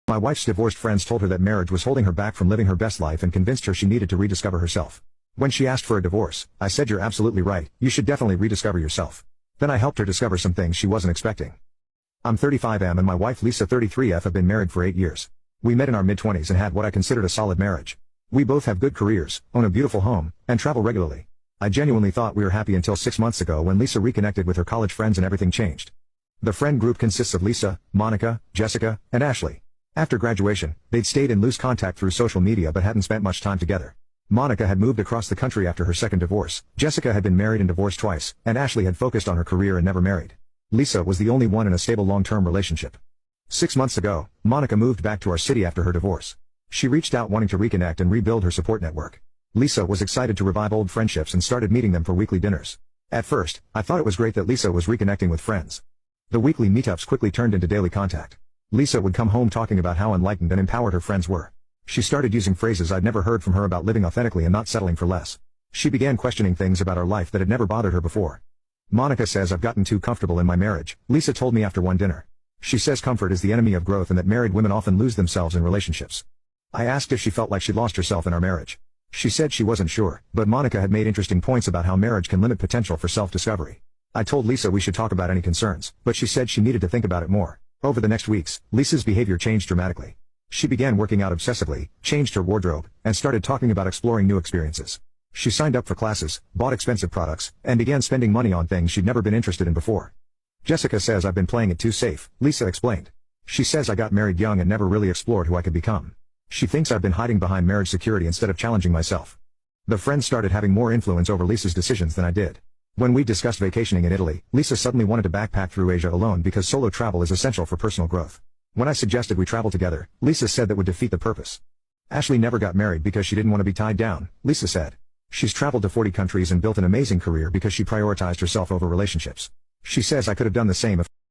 My wife's divorced friends told her that marriage was holding her back from living her best life and convinced her she needed to rediscover herself. When she asked for a divorce, I said, "You're absolutely right, you should definitely rediscover yourself." Then I helped her discover some things she wasn't expecting. I'm 35M and my wife Lisa 33F have been married for 8 years. We met in our mid-20s and had what I considered a solid marriage. We both have good careers, own a beautiful home, and travel regularly. I genuinely thought we were happy until 6 months ago when Lisa reconnected with her college friends and everything changed. The friend group consists of Lisa, Monica, Jessica, and Ashley. After graduation, they'd stayed in loose contact through social media but hadn't spent much time together. Monica had moved across the country after her second divorce, Jessica had been married and divorced twice, and Ashley had focused on her career and never married. Lisa was the only one in a stable long-term relationship. 6 months ago, Monica moved back to our city after her divorce. She reached out wanting to reconnect and rebuild her support network. Lisa was excited to revive old friendships and started meeting them for weekly dinners. At first, I thought it was great that Lisa was reconnecting with friends. The weekly meetups quickly turned into daily contact. Lisa would come home talking about how enlightened and empowered her friends were. She started using phrases I'd never heard from her about living authentically and not settling for less. She began questioning things about our life that had never bothered her before. Monica says, "I've gotten too comfortable in my marriage," Lisa told me after one dinner. She says comfort is the enemy of growth and that married women often lose themselves in relationships. I asked if she felt like she'd lost herself in our marriage. She said she wasn't sure, but Monica had made interesting points about how marriage can limit potential for self-discovery. I told Lisa we should talk about any concerns, but she said she needed to think about it more. Over the next weeks, Lisa's behavior changed dramatically. She began working out obsessively, changed her wardrobe, and started talking about exploring new experiences. She signed up for classes, bought expensive products, and began spending money on things she'd never been interested in before. Jessica says, "I've been playing it too safe," Lisa explained. She says, "I got married young and never really explored who I could become." She thinks I've been hiding behind marriage security instead of challenging myself. The friends started having more influence over Lisa's decisions than I did. When we discussed vacationing in Italy, Lisa suddenly wanted to backpack through Asia alone because solo travel is essential for personal growth. When I suggested we travel together, Lisa said that would defeat the purpose. Ashley never got married because she didn't want to be tied down, Lisa said. She's traveled to 40 countries and built an amazing career because she prioritized herself over relationships. She says I could have done the same if